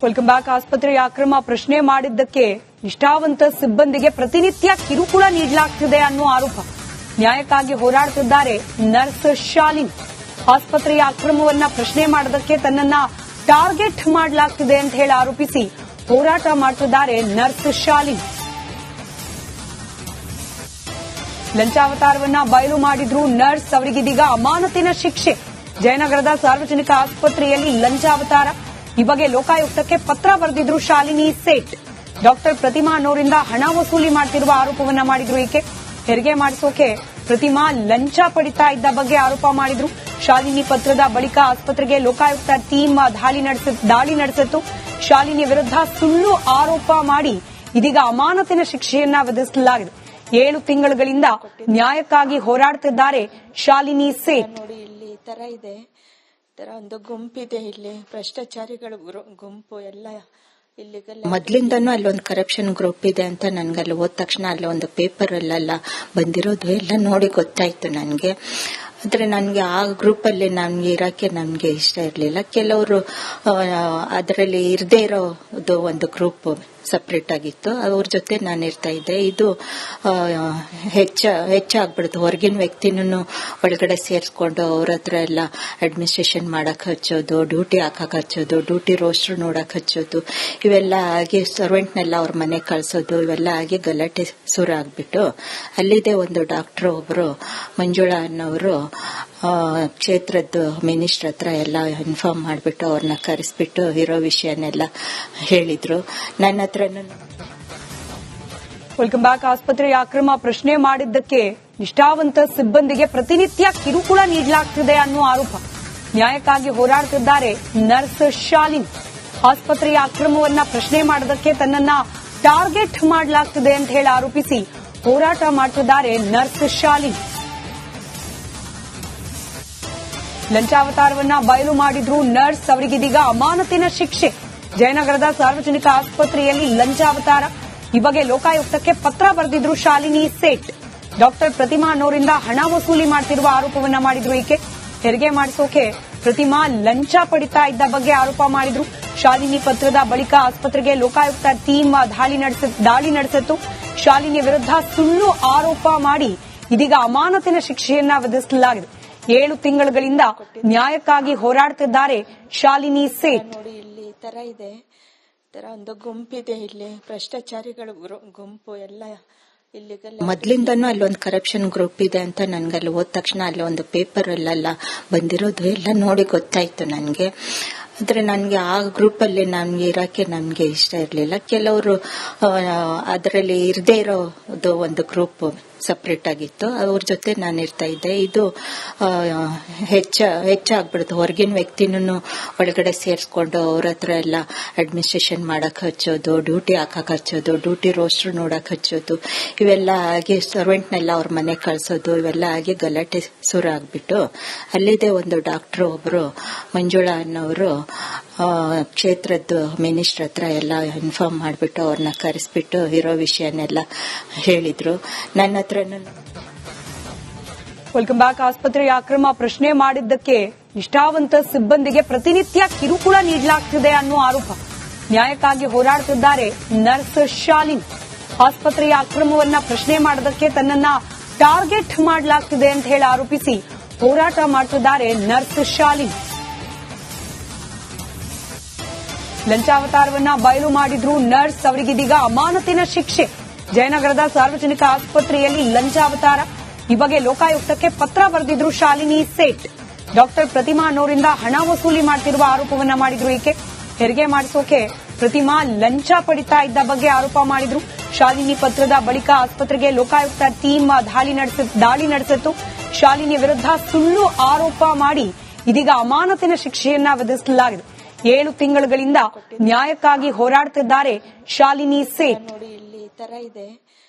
Welcome back. ಆಸ್ಪತ್ರೆಯ ಅಕ್ರಮ ಪ್ರಶ್ನೆ ಮಾಡಿದ್ದಕ್ಕೆ ನಿಷ್ಠಾವಂತ ಸಿಬ್ಬಂದಿಗೆ ಪ್ರತಿನಿತ್ಯ ಕಿರುಕುಳ ನೀಡಲಾಗ್ತಿದೆ ಅನ್ನೋ ಆರೋಪ. ನ್ಯಾಯಕ್ಕಾಗಿ ಹೋರಾಡುತ್ತಿದ್ದಾರೆ ನರ್ಸ್ ಶಾಲಿನಿ. ಆಸ್ಪತ್ರೆಯ ಅಕ್ರಮವನ್ನ ಪ್ರಶ್ನೆ ಮಾಡೋದಕ್ಕೆ ತನ್ನನ್ನ ಟಾರ್ಗೆಟ್ ಮಾಡಲಾಗ್ತಿದೆ ಅಂತ ಹೇಳಿ ಆರೋಪಿಸಿ ಹೋರಾಟ ಮಾಡುತ್ತಿದ್ದಾರೆ ನರ್ಸ್ ಶಾಲಿನಿ. ಲಂಚಾವತಾರವನ್ನ ಬಯಲು ಮಾಡಿದ್ರು ನರ್ಸ್. ಅವರಿಗಿದೀಗ ಅಮಾನತಿನ ಶಿಕ್ಷೆ. ಜಯನಗರದ ಸಾರ್ವಜನಿಕ ಆಸ್ಪತ್ರೆಯಲ್ಲಿ ಲಂಚಾವತಾರ. ಈ ಬಗ್ಗೆ ಲೋಕಾಯುಕ್ತಕ್ಕೆ ಪತ್ರ ಬರೆದಿದ್ರು ಶಾಲಿನಿ ಸೇಠ್. ಡಾಕ್ಟರ್ ಪ್ರತಿಮಾ ಅನ್ನೋರಿಂದ ಹಣ ವಸೂಲಿ ಮಾಡುತ್ತಿರುವ ಆರೋಪವನ್ನ ಮಾಡಿದ್ರು ಈಕೆ. ಹೆರಿಗೆ ಮಾಡಿಸೋಕೆ ಪ್ರತಿಮಾ ಲಂಚ ಪಡಿತಾ ಇದ್ದ ಬಗ್ಗೆ ಆರೋಪ ಮಾಡಿದ್ರು. ಶಾಲಿನಿ ಪತ್ರದ ಬಳಿಕ ಆಸ್ಪತ್ರೆಗೆ ಲೋಕಾಯುಕ್ತ ಟೀಮ್ ದಾಳಿ ನಡೆಸಿತ್ತು. ಶಾಲಿನಿ ವಿರುದ್ಧ ಸುಳ್ಳು ಆರೋಪ ಮಾಡಿ ಇದೀಗ ಅಮಾನತಿನ ಶಿಕ್ಷೆಯನ್ನ ವಿಧಿಸಲಾಗಿದೆ. 7 ತಿಂಗಳುಗಳಿಂದ ನ್ಯಾಯಕ್ಕಾಗಿ ಹೋರಾಡುತ್ತಿದ್ದಾರೆ ಶಾಲಿನಿ ಸೇಠ್. ನೋಡಿ, ಇಲ್ಲಿ ಈ ತರ ಇದೆ, ತರ ಒಂದು ಗುಂಪಿದೆ. ಇಲ್ಲಿ ಭ್ರಷ್ಟಾಚಾರಿಗಳ ಗುಂಪು ಎಲ್ಲ ಇಲ್ಲಿಗೆಲ್ಲ ಮೊದ್ಲಿಂದನೂ ಅಲ್ಲೊಂದು ಕರಪ್ಷನ್ ಗ್ರೂಪ್ ಇದೆ ಅಂತ ನನ್ಗಲ್ಲಿ ಹೋದ ತಕ್ಷಣ ಅಲ್ಲಿ ಒಂದು ಪೇಪರ್ ಅಲ್ಲೆಲ್ಲ ಬಂದಿರೋದು ಎಲ್ಲ ನೋಡಿ ಗೊತ್ತಾಯ್ತು ನನ್ಗೆ. ಆದ್ರೆ ನನ್ಗೆ ಆ ಗ್ರೂಪ್ ಅಲ್ಲಿ ನನ್ಗೆ ಇರಕ್ಕೆ ನನ್ಗೆ ಇಷ್ಟ ಇರ್ಲಿಲ್ಲ. ಕೆಲವರು ಅದರಲ್ಲಿ ಇರದೇ ಇರೋದು ಒಂದು ಗ್ರೂಪ್ ಸಪರೇಟ್ ಆಗಿತ್ತು, ಅವ್ರ ಜೊತೆ ನಾನು ಇರ್ತಾ ಇದ್ದೆ. ಇದು ಹೆಚ್ಚಾಗ್ಬಿಡ್ತು. ಹೊರಗಿನ ವ್ಯಕ್ತಿನೂ ಒಳಗಡೆ ಸೇರಿಸ್ಕೊಂಡು ಅವ್ರ ಹತ್ರ ಎಲ್ಲ ಅಡ್ಮಿನಿಸ್ಟ್ರೇಷನ್ ಮಾಡಕ್ ಹಚ್ಚೋದು, ಡ್ಯೂಟಿ ಹಾಕಕ್ ಹಚ್ಚೋದು, ಡ್ಯೂಟಿ ರೋಸ್ಟರ್ ನೋಡಕ್ ಹಚ್ಚೋದು, ಇವೆಲ್ಲ ಆಗಿ ಸರ್ವೆಂಟ್ನೆಲ್ಲ ಅವ್ರ ಮನೆ ಕಳ್ಸೋದು, ಇವೆಲ್ಲ ಆಗಿ ಗಲಾಟೆ ಶುರು ಆಗ್ಬಿಟ್ಟು ಅಲ್ಲಿದೆ ಒಂದು ಡಾಕ್ಟರ್ ಒಬ್ರು ಮಂಜುಳಾ ಅನ್ನೋರು ಕ್ಷೇತ್ರದ ಮಿನಿಸ್ಟರ್ ಹತ್ರ ಎಲ್ಲ ಇನ್ಫಾರ್ಮ್ ಮಾಡ್ಬಿಟ್ಟು ಅವ್ರನ್ನ ಕರೆಸ್ಬಿಟ್ಟು ಇರೋ ವಿಷಯನೆಲ್ಲ ಹೇಳಿದ್ರು. ನನ್ನ ಹತ್ರ ವೆಲ್ಕಮ್ ಬ್ಯಾಕ್. ಆಸ್ಪತ್ರೆಯ ಅಕ್ರಮ ಪ್ರಶ್ನೆ ಮಾಡಿದ್ದಕ್ಕೆ ನಿಷ್ಠಾವಂತ ಸಿಬ್ಬಂದಿಗೆ ಪ್ರತಿನಿತ್ಯ ಕಿರುಕುಳ ನೀಡಲಾಗ್ತಿದೆ ಅನ್ನೋ ಆರೋಪ. ನ್ಯಾಯಕ್ಕಾಗಿ ಹೋರಾಡುತ್ತಿದ್ದಾರೆ ನರ್ಸ್ ಶಾಲಿನಿ. ಆಸ್ಪತ್ರೆಯ ಅಕ್ರಮವನ್ನ ಪ್ರಶ್ನೆ ಮಾಡೋದಕ್ಕೆ ತನ್ನನ್ನ ಟಾರ್ಗೆಟ್ ಮಾಡಲಾಗ್ತಿದೆ ಅಂತ ಹೇಳಿ ಆರೋಪಿಸಿ ಹೋರಾಟ ಮಾಡುತ್ತಿದ್ದಾರೆ ನರ್ಸ್ ಶಾಲಿನಿ. ಲಂಚಾವತಾರವನ್ನ ಬಯಲು ಮಾಡಿದ್ರು ನರ್ಸ್. ಅವರಿಗಿದೀಗ ಅಮಾನತಿನ ಶಿಕ್ಷೆ. ಜಯನಗರದ ಸಾರ್ವಜನಿಕ ಆಸ್ಪತ್ರೆಯಲ್ಲಿ ಲಂಚಾವತಾರ. ಈ ಬಗ್ಗೆ ಲೋಕಾಯುಕ್ತಕ್ಕೆ ಪತ್ರ ಬರೆದಿದ್ರು ಶಾಲಿನಿ ಸೇಠ್. ಡಾಕ್ಟರ್ ಪ್ರತಿಮಾ ಅನ್ನೋರಿಂದ ಹಣ ವಸೂಲಿ ಮಾಡುತ್ತಿರುವ ಆರೋಪವನ್ನ ಮಾಡಿದ್ರು ಈಕೆ. ಹೆರಿಗೆ ಮಾಡಿಸೋಕೆ ಪ್ರತಿಮಾ ಲಂಚ ಪಡಿತಾ ಇದ್ದ ಬಗ್ಗೆ ಆರೋಪ ಮಾಡಿದ್ರು. ಶಾಲಿನಿ ಪತ್ರದ ಬಳಿಕ ಆಸ್ಪತ್ರೆಗೆ ಲೋಕಾಯುಕ್ತ ಟೀಮ್ ದಾಳಿ ನಡೆಸಿತ್ತು. ಶಾಲಿನಿ ವಿರುದ್ಧ ಸುಳ್ಳು ಆರೋಪ ಮಾಡಿ ಇದೀಗ ಅಮಾನತಿನ ಶಿಕ್ಷೆಯನ್ನ ವಿಧಿಸಲಾಗಿದೆ. 7 ತಿಂಗಳುಗಳಿಂದ ನ್ಯಾಯಕ್ಕಾಗಿ ಹೋರಾಡುತ್ತಿದ್ದಾರೆ ಶಾಲಿನಿ ಸೇಠ್. ನೋಡಿ, ಇಲ್ಲಿ ಈ ತರ ಇದೆ, ತರ ಒಂದು ಗುಂಪಿದೆ. ಇಲ್ಲಿ ಭ್ರಷ್ಟಾಚಾರಿಗಳ ಗುಂಪು ಎಲ್ಲ ಇಲ್ಲಿಗೆಲ್ಲ ಮೊದ್ಲಿಂದನೂ ಅಲ್ಲೊಂದು ಕರಪ್ಷನ್ ಗ್ರೂಪ್ ಇದೆ ಅಂತ ನನ್ಗಲ್ಲಿ ಹೋದ ತಕ್ಷಣ ಅಲ್ಲಿ ಒಂದು ಪೇಪರ್ ಅಲ್ಲೆಲ್ಲ ಬಂದಿರೋದು ಎಲ್ಲ ನೋಡಿ ಗೊತ್ತಾಯ್ತು ನನ್ಗೆ. ಆದ್ರೆ ನನ್ಗೆ ಆ ಗ್ರೂಪ್ ಅಲ್ಲಿ ನನ್ಗೆ ಇರಕ್ಕೆ ನನ್ಗೆ ಇಷ್ಟ ಇರ್ಲಿಲ್ಲ. ಕೆಲವರು ಅದರಲ್ಲಿ ಇರದೇ ಇರೋದು ಒಂದು ಗ್ರೂಪ್ ಸಪರೇಟ್ ಆಗಿತ್ತು, ಅವ್ರ ಜೊತೆ ನಾನು ಇರ್ತಾ ಇದ್ದೆ. ಇದು ಹೆಚ್ಚಾಗ್ಬಿಡ್ತು. ಹೊರಗಿನ ವ್ಯಕ್ತಿನೂ ಒಳಗಡೆ ಸೇರಿಸ್ಕೊಂಡು ಅವ್ರ ಹತ್ರ ಎಲ್ಲ ಅಡ್ಮಿನಿಸ್ಟ್ರೇಷನ್ ಮಾಡಕ್ ಹಚ್ಚೋದು, ಡ್ಯೂಟಿ ಹಾಕಕ್ ಹಚ್ಚೋದು, ಡ್ಯೂಟಿ ರೋಸ್ಟರ್ ನೋಡಕ್ ಹಚ್ಚೋದು, ಇವೆಲ್ಲ ಆಗಿ ಸರ್ವೆಂಟ್ನೆಲ್ಲ ಅವ್ರ ಮನೆ ಕಳ್ಸೋದು, ಇವೆಲ್ಲ ಆಗಿ ಗಲಾಟೆ ಶುರು ಆಗ್ಬಿಟ್ಟು ಅಲ್ಲಿದೆ ಒಂದು ಡಾಕ್ಟರ್ ಒಬ್ರು ಮಂಜುಳಾ ಅನ್ನೋರು ಕ್ಷೇತ್ರದ ಮಿನಿಸ್ಟರ್ ಹತ್ರ ಎಲ್ಲ ಇನ್ಫಾರ್ಮ್ ಮಾಡ್ಬಿಟ್ಟು ಅವ್ರನ್ನ ಕರೆಸ್ಬಿಟ್ಟು ಇರೋ ವಿಷಯನೆಲ್ಲ ಹೇಳಿದ್ರು. ನನ್ನ ಹತ್ರ ವೆಲ್ಕಮ್ ಬ್ಯಾಕ್. ಆಸ್ಪತ್ರೆಯ ಅಕ್ರಮ ಪ್ರಶ್ನೆ ಮಾಡಿದ್ದಕ್ಕೆ ನಿಷ್ಠಾವಂತ ಸಿಬ್ಬಂದಿಗೆ ಪ್ರತಿನಿತ್ಯ ಕಿರುಕುಳ ನೀಡಲಾಗ್ತಿದೆ ಅನ್ನೋ ಆರೋಪ. ನ್ಯಾಯಕ್ಕಾಗಿ ಹೋರಾಡುತ್ತಿದ್ದಾರೆ ನರ್ಸ್ ಶಾಲಿನಿ. ಆಸ್ಪತ್ರೆಯ ಅಕ್ರಮವನ್ನ ಪ್ರಶ್ನೆ ಮಾಡೋದಕ್ಕೆ ತನ್ನನ್ನ ಟಾರ್ಗೆಟ್ ಮಾಡಲಾಗ್ತಿದೆ ಅಂತ ಹೇಳಿ ಆರೋಪಿಸಿ ಹೋರಾಟ ಮಾಡುತ್ತಿದ್ದಾರೆ ನರ್ಸ್ ಶಾಲಿನಿ. ಲಂಚಾವತಾರವನ್ನ ಬಯಲು ಮಾಡಿದ್ರು ನರ್ಸ್. ಅವರಿಗಿದೀಗ ಅಮಾನತಿನ ಶಿಕ್ಷೆ. ಜಯನಗರದ ಸಾರ್ವಜನಿಕ ಆಸ್ಪತ್ರೆಯಲ್ಲಿ ಲಂಚಾವತಾರ. ಈ ಬಗ್ಗೆ ಲೋಕಾಯುಕ್ತಕ್ಕೆ ಪತ್ರ ಬರೆದಿದ್ರು ಶಾಲಿನಿ ಸೇಠ್. ಡಾಕ್ಟರ್ ಪ್ರತಿಮಾ ಅನ್ನೋರಿಂದ ಹಣ ವಸೂಲಿ ಮಾಡುತ್ತಿರುವ ಆರೋಪವನ್ನ ಮಾಡಿದ್ರು ಈಕೆ. ಹೆರಿಗೆ ಮಾಡಿಸೋಕೆ ಪ್ರತಿಮಾ ಲಂಚ ಪಡಿತಾ ಇದ್ದ ಬಗ್ಗೆ ಆರೋಪ ಮಾಡಿದ್ರು. ಶಾಲಿನಿ ಪತ್ರದ ಬಳಿಕ ಆಸ್ಪತ್ರೆಗೆ ಲೋಕಾಯುಕ್ತ ಟೀಮ್ ದಾಳಿ ನಡೆಸಿತ್ತು. ಶಾಲಿನಿ ವಿರುದ್ಧ ಸುಳ್ಳು ಆರೋಪ ಮಾಡಿ ಇದೀಗ ಅಮಾನತಿನ ಶಿಕ್ಷೆಯನ್ನ ವಿಧಿಸಲಾಗಿದೆ. 7 ತಿಂಗಳುಗಳಿಂದ ನ್ಯಾಯಕ್ಕಾಗಿ ಹೋರಾಡುತ್ತಿದ್ದಾರೆ ಶಾಲಿನಿ ಸೇಠ್. ನೋಡಿ, ಇಲ್ಲಿ ಈ ತರ ಇದೆ,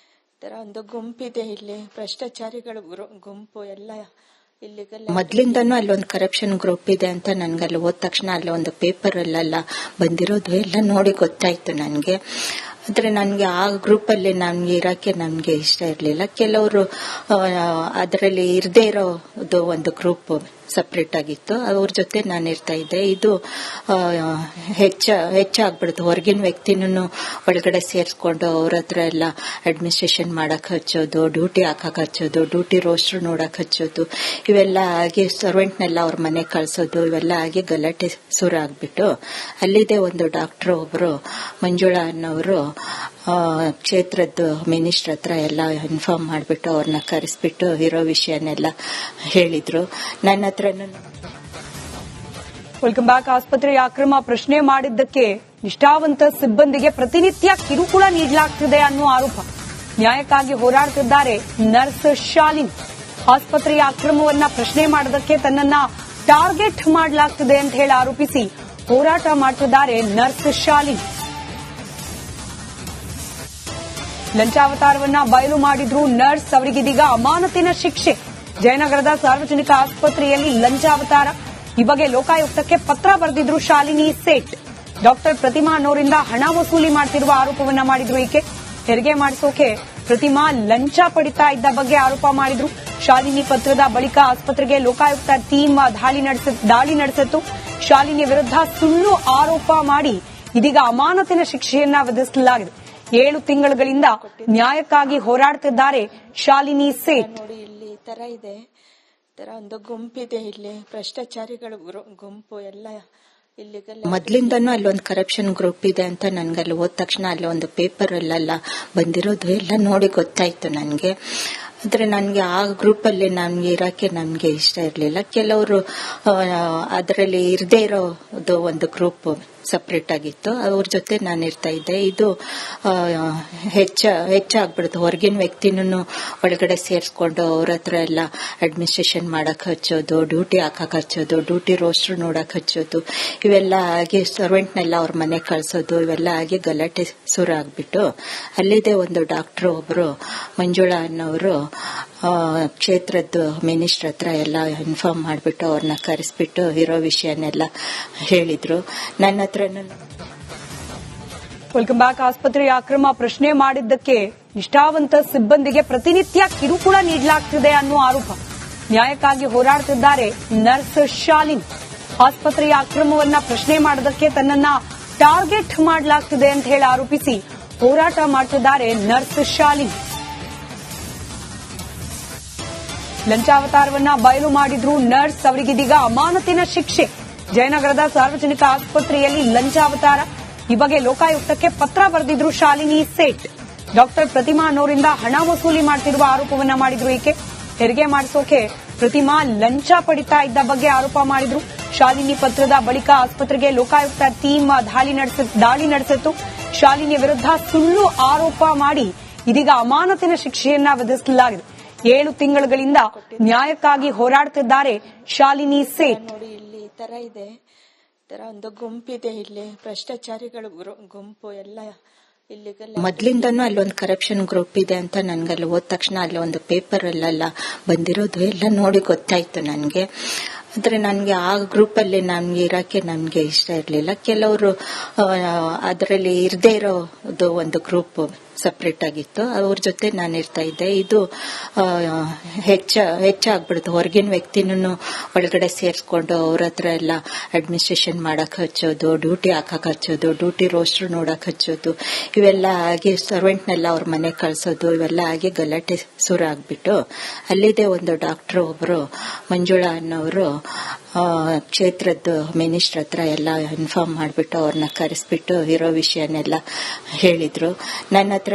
ತರ ಒಂದು ಗುಂಪಿದೆ. ಇಲ್ಲಿ ಭ್ರಷ್ಟಾಚಾರಿಗಳ ಗುಂಪು ಎಲ್ಲ ಇಲ್ಲಿಗೆಲ್ಲ ಮೊದ್ಲಿಂದನೂ ಅಲ್ಲೊಂದು ಕರಪ್ಷನ್ ಗ್ರೂಪ್ ಇದೆ ಅಂತ ನನ್ಗಲ್ಲಿ ಹೋದ ತಕ್ಷಣ ಅಲ್ಲಿ ಒಂದು ಪೇಪರ್ ಅಲ್ಲೆಲ್ಲ ಬಂದಿರೋದು ಎಲ್ಲ ನೋಡಿ ಗೊತ್ತಾಯ್ತು ನನ್ಗೆ. ಆದ್ರೆ ನನಗೆ ಆ ಗ್ರೂಪ್ ಅಲ್ಲಿ ನನ್ಗೆ ಇರಕ್ಕೆ ನನ್ಗೆ ಇಷ್ಟ ಇರ್ಲಿಲ್ಲ. ಕೆಲವರು ಅದರಲ್ಲಿ ಇರದೇ ಇರೋದು ಒಂದು ಗ್ರೂಪ್ ಸಪರೇಟ್ ಆಗಿತ್ತು, ಅವ್ರ ಜೊತೆ ನಾನು ಇರ್ತಾ ಇದ್ದೆ. ಇದು ಹೆಚ್ಚಾಗ್ಬಿಡ್ತು. ಹೊರಗಿನ ವ್ಯಕ್ತಿನೂ ಒಳಗಡೆ ಸೇರಿಸ್ಕೊಂಡು ಅವ್ರ ಹತ್ರ ಎಲ್ಲ ಅಡ್ಮಿನಿಸ್ಟ್ರೇಷನ್ ಮಾಡಕ್ ಹಚ್ಚೋದು, ಡ್ಯೂಟಿ ಹಾಕಕ್ ಹಚ್ಚೋದು, ಡ್ಯೂಟಿ ರೋಸ್ಟರ್ ನೋಡಕ್ ಹಚ್ಚೋದು, ಇವೆಲ್ಲ ಆಗಿ ಸರ್ವೆಂಟ್ನೆಲ್ಲ ಅವ್ರ ಮನೆಗೆ ಕಳ್ಸೋದು, ಇವೆಲ್ಲ ಆಗಿ ಗಲಾಟೆ ಶುರು ಆಗ್ಬಿಟ್ಟು ಅಲ್ಲಿದೆ ಒಂದು ಡಾಕ್ಟರ್ ಒಬ್ರು ಮಂಜುಳಾ ಅನ್ನೋರು ಕ್ಷೇತ್ರದ ಮಿನಿಸ್ಟರ್ ಹತ್ರ ಎಲ್ಲ ಇನ್ಫಾರ್ಮ್ ಮಾಡ್ಬಿಟ್ಟು ಅವ್ರನ್ನ ಕರೆಸ್ಬಿಟ್ಟು ಇರೋ ವಿಷಯನೆಲ್ಲ ಹೇಳಿದ್ರು. ನನ್ನ ಹತ್ರ ವೆಲ್ಕಮ್ ಬ್ಯಾಕ್. ಆಸ್ಪತ್ರೆಯ ಅಕ್ರಮ ಪ್ರಶ್ನೆ ಮಾಡಿದ್ದಕ್ಕೆ ನಿಷ್ಠಾವಂತ ಸಿಬ್ಬಂದಿಗೆ ಪ್ರತಿನಿತ್ಯ ಕಿರುಕುಳ ನೀಡಲಾಗ್ತಿದೆ ಅನ್ನೋ ಆರೋಪ. ನ್ಯಾಯಕ್ಕಾಗಿ ಹೋರಾಡುತ್ತಿದ್ದಾರೆ ನರ್ಸ್ ಶಾಲಿನಿ. ಆಸ್ಪತ್ರೆಯ ಅಕ್ರಮವನ್ನ ಪ್ರಶ್ನೆ ಮಾಡೋದಕ್ಕೆ ತನ್ನನ್ನ ಟಾರ್ಗೆಟ್ ಮಾಡಲಾಗ್ತಿದೆ ಅಂತ ಹೇಳಿ ಆರೋಪಿಸಿ ಹೋರಾಟ ಮಾಡ್ತಿದ್ದಾರೆ ನರ್ಸ್ ಶಾಲಿನಿ. ಲಂಚಾವತಾರವನ್ನ ಬಯಲು ಮಾಡಿದ್ರು ನರ್ಸ್, ಅವರಿಗಿದೀಗ ಅಮಾನತಿನ ಶಿಕ್ಷೆ. ಜಯನಗರದ ಸಾರ್ವಜನಿಕ ಆಸ್ಪತ್ರೆಯಲ್ಲಿ ಲಂಚಾವತಾರ. ಈ ಬಗ್ಗೆ ಲೋಕಾಯುಕ್ತಕ್ಕೆ ಪತ್ರ ಬರೆದಿದ್ರು ಶಾಲಿನಿ ಸೇಠ್. ಡಾಕ್ಟರ್ ಪ್ರತಿಮಾ ಅನ್ನೋರಿಂದ ಹಣ ವಸೂಲಿ ಮಾಡ್ತಿರುವ ಆರೋಪವನ್ನ ಮಾಡಿದ್ರು ಈಕೆ. ಹೆರಿಗೆ ಮಾಡಿಸೋಕೆ ಪ್ರತಿಮಾ ಲಂಚ ಪಡಿತಾ ಇದ್ದ ಬಗ್ಗೆ ಆರೋಪ ಮಾಡಿದ್ರು. ಶಾಲಿನಿ ಪತ್ರದ ಬಳಿಕ ಆಸ್ಪತ್ರೆಗೆ ಲೋಕಾಯುಕ್ತ ಟೀಮ್ ದಾಳಿ ನಡೆಸಿತ್ತು. ಶಾಲಿನಿ ವಿರುದ್ಧ ಸುಳ್ಳು ಆರೋಪ ಮಾಡಿ ಇದೀಗ ಅಮಾನತಿನ ಶಿಕ್ಷೆಯನ್ನ ವಿಧಿಸಲಾಗಿದೆ. 7 ತಿಂಗಳುಗಳಿಂದ ನ್ಯಾಯಕ್ಕಾಗಿ ಹೋರಾಡುತ್ತಿದ್ದಾರೆ ಶಾಲಿನಿ ಸೇಠ್. ನೋಡಿ, ಇಲ್ಲಿ ಈ ತರ ಇದೆ, ತರ ಒಂದು ಗುಂಪಿದೆ, ಇಲ್ಲಿ ಭ್ರಷ್ಟಾಚಾರಿಗಳ ಗುಂಪು ಎಲ್ಲ ಇಲ್ಲಿಗೆಲ್ಲ ಮೊದ್ಲಿಂದನೂ ಅಲ್ಲೊಂದು ಕರಪ್ಷನ್ ಗ್ರೂಪ್ ಇದೆ ಅಂತ ನನ್ಗಲ್ಲಿ ಹೋದ ತಕ್ಷಣ ಅಲ್ಲಿ ಒಂದು ಪೇಪರ್ ಅಲ್ಲೆಲ್ಲ ಬಂದಿರೋದು ಎಲ್ಲ ನೋಡಿ ಗೊತ್ತಾಯ್ತು ನನ್ಗೆ. ಆದ್ರೆ ನನ್ಗೆ ಆ ಗ್ರೂಪ್ ಅಲ್ಲಿ ನನ್ಗೆ ಇರಕ್ಕೆ ನನ್ಗೆ ಇಷ್ಟ ಇರ್ಲಿಲ್ಲ. ಕೆಲವರು ಅದರಲ್ಲಿ ಇರದೇ ಇರೋದು ಒಂದು ಗ್ರೂಪ್ ಸಪರೇಟ್ ಆಗಿತ್ತು, ಅವ್ರ ಜೊತೆ ನಾನು ಇರ್ತಾ ಇದ್ದೆ. ಇದು ಹೆಚ್ಚಾಗ್ಬಿಡ್ತು. ಹೊರಗಿನ ವ್ಯಕ್ತಿನೂ ಒಳಗಡೆ ಸೇರಿಸ್ಕೊಂಡು ಅವ್ರ ಹತ್ರ ಎಲ್ಲ ಅಡ್ಮಿನಿಸ್ಟ್ರೇಷನ್ ಮಾಡಕ್ ಹಚ್ಚೋದು, ಡ್ಯೂಟಿ ಹಾಕಕ್ ಹಚ್ಚೋದು, ಡ್ಯೂಟಿ ರೋಸ್ಟರ್ ನೋಡಕ್ ಹಚ್ಚೋದು, ಇವೆಲ್ಲ ಆಗಿ ಸರ್ವೆಂಟ್ನೆಲ್ಲ ಅವ್ರ ಮನೆಗೆ ಕಳ್ಸೋದು, ಇವೆಲ್ಲ ಆಗಿ ಗಲಾಟೆ ಶುರು ಆಗ್ಬಿಟ್ಟು ಅಲ್ಲಿದೆ ಒಂದು ಡಾಕ್ಟರ್ ಒಬ್ರು ಮಂಜುಳಾ ಅನ್ನೋರು ಕ್ಷೇತ್ರದ ಮಿನಿಸ್ಟರ್ ಹತ್ರ ಎಲ್ಲ ಇನ್ಫಾರ್ಮ್ ಮಾಡ್ಬಿಟ್ಟು ಅವ್ರನ್ನ ಕರೆಸ್ಬಿಟ್ಟು ಇರೋ ವಿಷಯನೆಲ್ಲ ಹೇಳಿದ್ರು. ನನ್ನ ಹತ್ರ ವೆಲ್ಕಮ್ ಬ್ಯಾಕ್. ಆಸ್ಪತ್ರೆಯ ಅಕ್ರಮ ಪ್ರಶ್ನೆ ಮಾಡಿದ್ದಕ್ಕೆ ನಿಷ್ಠಾವಂತ ಸಿಬ್ಬಂದಿಗೆ ಪ್ರತಿನಿತ್ಯ ಕಿರುಕುಳ ನೀಡಲಾಗ್ತಿದೆ ಅನ್ನೋ ಆರೋಪ. ನ್ಯಾಯಕ್ಕಾಗಿ ಹೋರಾಡುತ್ತಿದ್ದಾರೆ ನರ್ಸ್ ಶಾಲಿನಿ. ಆಸ್ಪತ್ರೆಯ ಅಕ್ರಮವನ್ನ ಪ್ರಶ್ನೆ ಮಾಡೋದಕ್ಕೆ ತನ್ನನ್ನ ಟಾರ್ಗೆಟ್ ಮಾಡಲಾಗ್ತಿದೆ ಅಂತ ಹೇಳಿ ಆರೋಪಿಸಿ ಹೋರಾಟ ಮಾಡ್ತಿದ್ದಾರೆ ನರ್ಸ್ ಶಾಲಿನಿ. ಲಂಚಾವತಾರವನ್ನ ಬಯಲು ಮಾಡಿದ್ರು ನರ್ಸ್, ಅವರಿಗಿದೀಗ ಅಮಾನತಿನ ಶಿಕ್ಷೆ. ಜಯನಗರದ ಸಾರ್ವಜನಿಕ ಆಸ್ಪತ್ರೆಯಲ್ಲಿ ಲಂಚಾವತಾರ. ಈ ಬಗ್ಗೆ ಲೋಕಾಯುಕ್ತಕ್ಕೆ ಪತ್ರ ಬರೆದಿದ್ರು ಶಾಲಿನಿ ಸೇಠ್. ಡಾಕ್ಟರ್ ಪ್ರತಿಮಾ ಅನ್ನೋರಿಂದ ಹಣ ವಸೂಲಿ ಮಾಡ್ತಿರುವ ಆರೋಪವನ್ನ ಮಾಡಿದ್ರು ಈಕೆ. ಹೆರಿಗೆ ಮಾಡಿಸೋಕೆ ಪ್ರತಿಮಾ ಲಂಚ ಪಡಿತಾ ಇದ್ದ ಬಗ್ಗೆ ಆರೋಪ ಮಾಡಿದ್ರು. ಶಾಲಿನಿ ಪತ್ರದ ಬಳಿಕ ಆಸ್ಪತ್ರೆಗೆ ಲೋಕಾಯುಕ್ತ ಟೀಮ್ ದಾಳಿ ನಡೆಸಿತ್ತು. ಶಾಲಿನಿ ವಿರುದ್ಧ ಸುಳ್ಳು ಆರೋಪ ಮಾಡಿ ಇದೀಗ ಅಮಾನತಿನ ಶಿಕ್ಷೆಯನ್ನ ವಿಧಿಸಲಾಗಿದೆ. 7 ತಿಂಗಳುಗಳಿಂದ ನ್ಯಾಯಕ್ಕಾಗಿ ಹೋರಾಡುತ್ತಿದ್ದಾರೆ ಶಾಲಿನಿ ಸೇಠ್. ನೋಡಿ, ಇಲ್ಲಿ ಈ ತರ ಇದೆ, ತರ ಒಂದು ಗುಂಪಿದೆ, ಇಲ್ಲಿ ಭ್ರಷ್ಟಾಚಾರಿಗಳ ಗುಂಪು ಎಲ್ಲ ಇಲ್ಲಿಗೆಲ್ಲ ಮೊದ್ಲಿಂದನೂ ಅಲ್ಲೊಂದು ಕರಪ್ಷನ್ ಗ್ರೂಪ್ ಇದೆ ಅಂತ ನನ್ಗಲ್ಲಿ ಹೋದ ತಕ್ಷಣ ಅಲ್ಲಿ ಒಂದು ಪೇಪರ್ ಅಲ್ಲೆಲ್ಲ ಬಂದಿರೋದು ಎಲ್ಲ ನೋಡಿ ಗೊತ್ತಾಯ್ತು ನನ್ಗೆ. ಆದ್ರೆ ನನ್ಗೆ ಆ ಗ್ರೂಪ್ ಅಲ್ಲಿ ನನ್ಗೆ ಇರಕ್ಕೆ ನನ್ಗೆ ಇಷ್ಟ ಇರ್ಲಿಲ್ಲ. ಕೆಲವರು ಅದರಲ್ಲಿ ಇರದೇ ಇರೋದು ಒಂದು ಗ್ರೂಪ್ ಸಪರೇಟ್ ಆಗಿತ್ತು, ಅವ್ರ ಜೊತೆ ನಾನು ಇರ್ತಾ ಇದ್ದೆ. ಇದು ಹೆಚ್ಚಾಗ್ಬಿಡ್ತು. ಹೊರಗಿನ ವ್ಯಕ್ತಿನೂ ಒಳಗಡೆ ಸೇರಿಸ್ಕೊಂಡು ಅವ್ರ ಹತ್ರ ಎಲ್ಲ ಅಡ್ಮಿನಿಸ್ಟ್ರೇಷನ್ ಮಾಡಕ್ ಹಚ್ಚೋದು, ಡ್ಯೂಟಿ ಹಾಕಕ್ ಹಚ್ಚೋದು, ಡ್ಯೂಟಿ ರೋಸ್ಟರ್ ನೋಡಕ್ ಹಚ್ಚೋದು, ಇವೆಲ್ಲ ಆಗಿ ಸರ್ವೆಂಟ್ನೆಲ್ಲ ಅವ್ರ ಮನೆಗೆ ಕಳ್ಸೋದು, ಇವೆಲ್ಲ ಆಗಿ ಗಲಾಟೆ ಶುರು ಆಗ್ಬಿಟ್ಟು ಅಲ್ಲಿದೆ ಒಂದು ಡಾಕ್ಟರ್ ಒಬ್ರು ಮಂಜುಳಾ ಅನ್ನೋರು ಕ್ಷೇತ್ರದ ಮಿನಿಸ್ಟರ್ ಹತ್ರ ಎಲ್ಲ ಇನ್ಫಾರ್ಮ್ ಮಾಡ್ಬಿಟ್ಟು ಅವ್ರನ್ನ ಕರೆಸ್ಬಿಟ್ಟು ಇರೋ ವಿಷಯನೆಲ್ಲ ಹೇಳಿದ್ರು. ನನ್ನ ಹತ್ರ